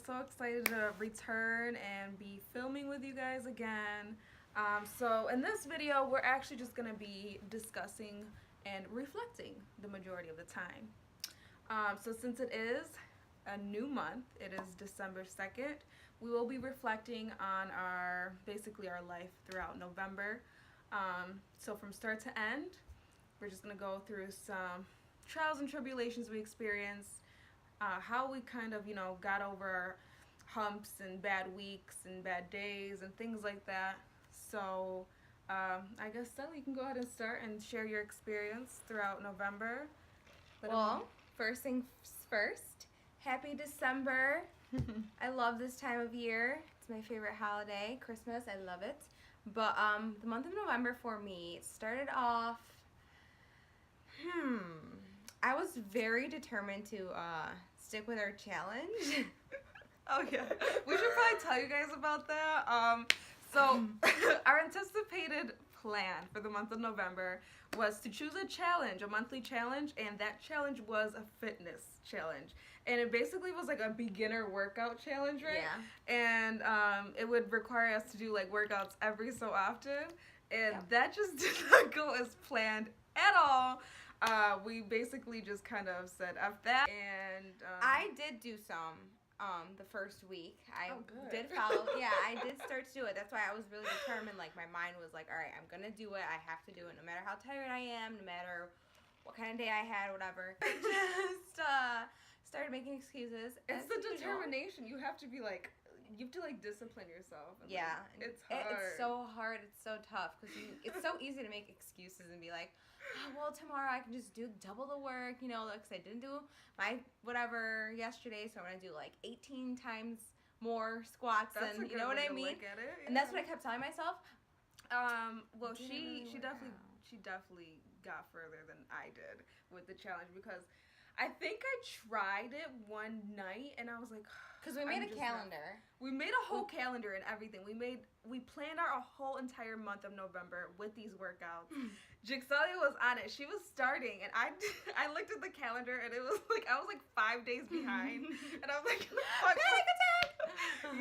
so excited to return and be filming with you guys again. So in this video, we're actually just going to be discussing and reflecting the majority of the time. So since it is a new month, it is December 2nd, we will be reflecting on basically our life throughout November. So from start to end, we're just going to go through some trials and tribulations we experienced, how we kind of, got over our humps and bad weeks and bad days and things like that. So I guess, Sally, you can go ahead and start and share your experience throughout November. First things first, happy December. I love this time of year. It's my favorite holiday, Christmas. I love it. But the month of November for me started off, I was very determined to stick with our challenge. Oh yeah, we should probably tell you guys about that. So our anticipated plan for the month of November was to choose a challenge, a monthly challenge, and that challenge was a fitness challenge. And it basically was like a beginner workout challenge, right? Yeah. And it would require us to do like workouts every so often, and that just did not go as planned at all. We basically just kind of said F that, and I did do some the first week. I did follow. Yeah, I did start to do it. That's why I was really determined. Like, my mind was like, all right, I'm gonna do it. I have to do it, no matter how tired I am, no matter what kind of day I had, whatever. Just started making excuses. It's the determination. You have to be like, you have to like discipline yourself. And yeah, it's hard. It's so hard. It's so tough because it's so easy to make excuses and be like, oh, well, tomorrow I can just do double the work, because I didn't do my whatever yesterday, so I'm gonna do like 18 times more squats. That's and you know what I mean? Look at it, yeah. And that's what I kept telling myself. Well, she definitely got further than I did with the challenge, because I think I tried it one night and I was like, because we made a calendar. We made a whole calendar and everything. We planned out a whole entire month of November with these workouts. Jigsaw was on it. She was starting, and I looked at the calendar, and it was like I was like 5 days behind, and I was like, fuck. Panic attack!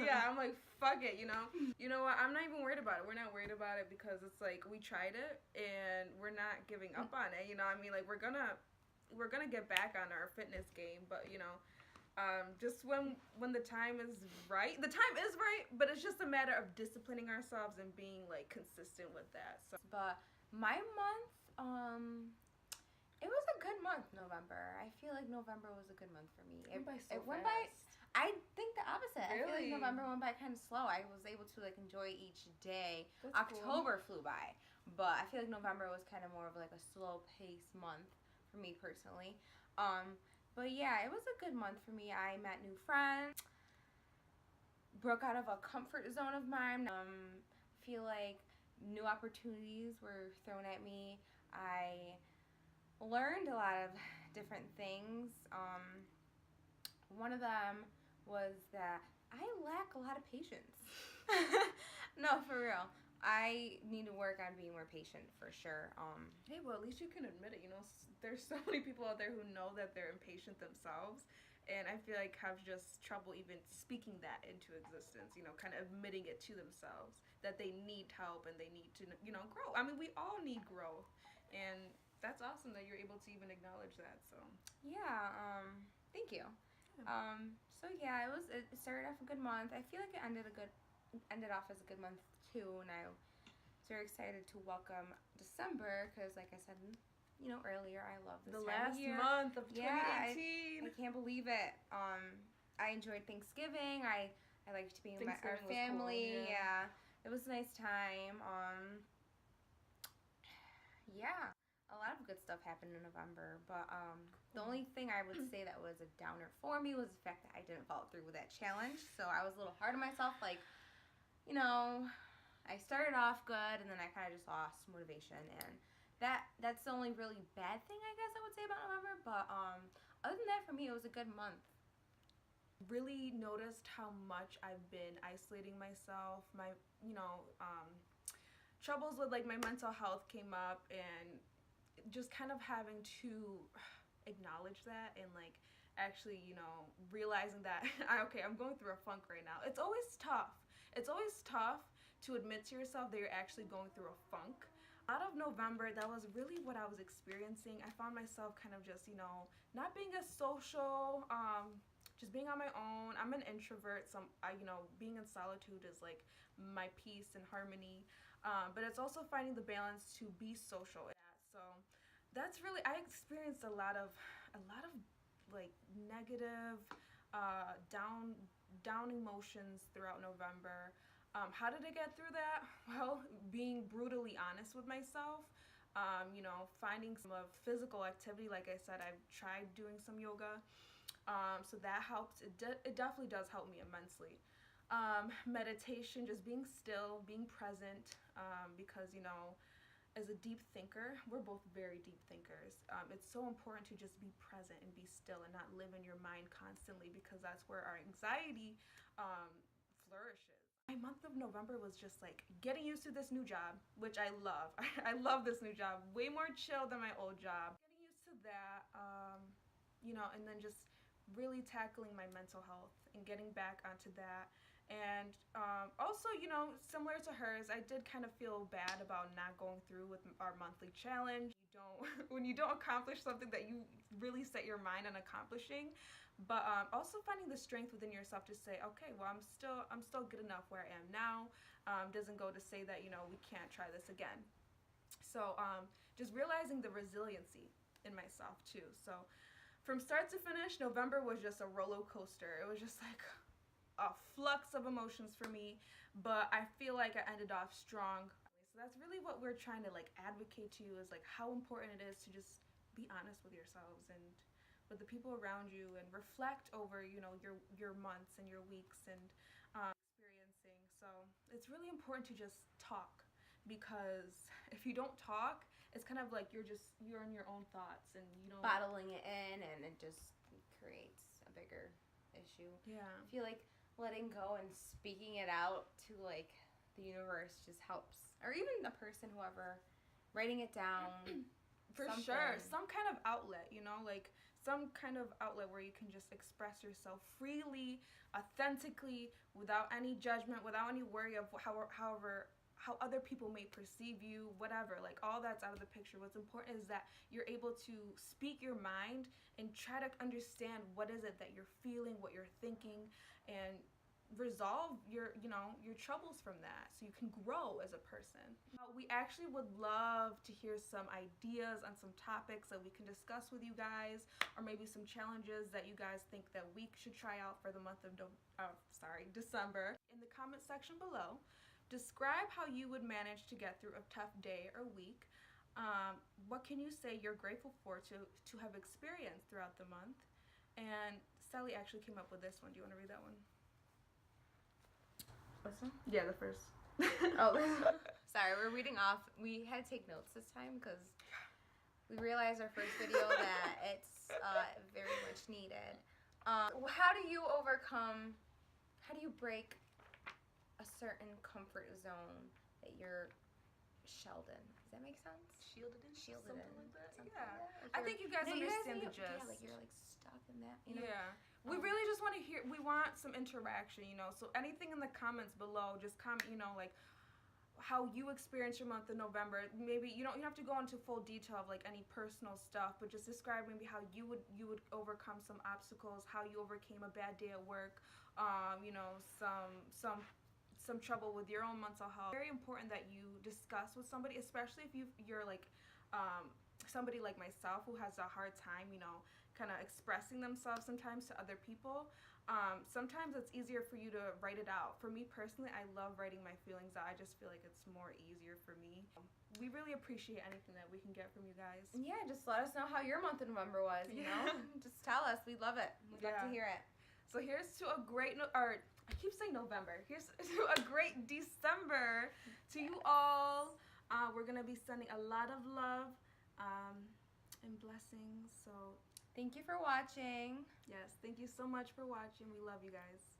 Yeah, I'm like, fuck it, You know what? I'm not even worried about it. We're not worried about it because it's like we tried it, and we're not giving up on it. I mean, like we're gonna get back on our fitness game, but just when the time is right. The time is right, but it's just a matter of disciplining ourselves and being like consistent with that. So, but my month, it was a good month, November. I feel like November was a good month for me. It went by so went fast. I think the opposite. Really? I feel like November went by kind of slow. I was able to like enjoy each day. That's October cool. flew by, but I feel like November was kind of more of like a slow pace month for me personally. But yeah, it was a good month for me. I met new friends, broke out of a comfort zone of mine. Feel like new opportunities were thrown at me. I learned a lot of different things. One of them was that I lack a lot of patience. No, for real. I need to work on being more patient for sure. Hey, well, at least you can admit it. There's so many people out there who know that they're impatient themselves, and I feel like have just trouble even speaking that into existence. Kind of admitting it to themselves that they need help and they need to, grow. I mean, we all need growth, and that's awesome that you're able to even acknowledge that. So yeah, thank you. So yeah, it started off a good month. I feel like it ended off as a good month too, and I was very excited to welcome December because, like I said, earlier, I love this the time last of year. month of 2018. Yeah, I can't believe it. I enjoyed Thanksgiving. I liked being with our family. Cool, yeah. It was a nice time. Yeah, a lot of good stuff happened in November, but the only thing I would say that was a downer for me was the fact that I didn't follow through with that challenge. So I was a little hard on myself, like, I started off good and then I kind of just lost motivation, and that's the only really bad thing I guess I would say about November. But other than that, for me, it was a good month. Really noticed how much I've been isolating myself. My troubles with like my mental health came up, and just kind of having to acknowledge that and like actually, you know, realizing that, okay, I'm going through a funk right now. It's always tough. It's always tough to admit to yourself that you're actually going through a funk. Out of November, that was really what I was experiencing. I found myself kind of just, you know, not being as social, just being on my own. I'm an introvert, so you know, being in solitude is like my peace and harmony. But it's also finding the balance to be social. So that's really, I experienced a lot of like negative, down emotions throughout November. How did I get through that? Well, being brutally honest with myself. You know, finding some of physical activity. Like I said, I've tried doing some yoga. So that helps. It definitely does help me immensely. Meditation, just being still, being present, because, you know, as a deep thinker, we're both very deep thinkers. It's so important to just be present and be still and not live in your mind constantly, because that's where our anxiety flourishes. My month of November was just like getting used to this new job, which I love. I love this new job, way more chill than my old job. Getting used to that, you know, and then just really tackling my mental health and getting back onto that. And also, you know, similar to hers, I did kind of feel bad about not going through with our monthly challenge. When you don't accomplish something that you really set your mind on accomplishing, but also finding the strength within yourself to say, okay, well, I'm still good enough where I am now. Doesn't go to say that, you know, we can't try this again. So just realizing the resiliency in myself too. So from start to finish, November was just a roller coaster. It was just like a flux of emotions for me, but I feel like I ended off strong. So that's really what we're trying to like advocate to you, is like how important it is to just be honest with yourselves and with the people around you, and reflect over, you know, your months and your weeks and experiencing. So it's really important to just talk, because if you don't talk, it's kind of like you're in your own thoughts and you don't Bottling it in, and it just creates a bigger issue. Yeah. I feel like letting go and speaking it out to like the universe just helps, or even the person, whoever, writing it down. For something. sure, some kind of outlet, you know, like some kind of outlet where you can just express yourself freely, authentically, without any judgment, without any worry of how other people may perceive you, whatever. Like, all that's out of the picture. What's important is that you're able to speak your mind and try to understand what is it that you're feeling, what you're thinking, and resolve your, you know, your troubles from that, so you can grow as a person. We actually would love to hear some ideas on some topics that we can discuss with you guys, or maybe some challenges that you guys think that we should try out for the month of December. In the comment section below, describe how you would manage to get through a tough day or week. What can you say you're grateful for to have experienced throughout the month? And Sally actually came up with this one. Do you want to read that one? This one? Yeah, the first. Oh, sorry, we're reading off. We had to take notes this time because we realized our first video that it's very much needed. How do you break a certain comfort zone that you're shelled in? Does that make sense? Shielded in? Shielded in. Like that? Something Yeah. like that. I think you guys understand the gist. Yeah, like you're like stuck in that, you know? Yeah. We really just want to hear, we want some interaction, you know, so anything in the comments below, just comment, you know, like how you experience your month of November. Maybe you don't have to go into full detail of like any personal stuff, but just describe maybe how you would overcome some obstacles, how you overcame a bad day at work, you know, some trouble with your own mental health. Very important that you discuss with somebody, especially if you're like somebody like myself who has a hard time, you know, kind of expressing themselves sometimes to other people. Sometimes it's easier for you to write it out. For me personally, I love writing my feelings out. I just feel like it's more easier for me. We really appreciate anything that we can get from you guys. Yeah, just let us know how your month of November was, you know? Just tell us. We love it. We'd love to hear it. So here's to a great, or I keep saying November. Here's to a great December to you all. We're going to be sending a lot of love and blessings. So thank you for watching. yes, thank you so much for watching. We love you guys.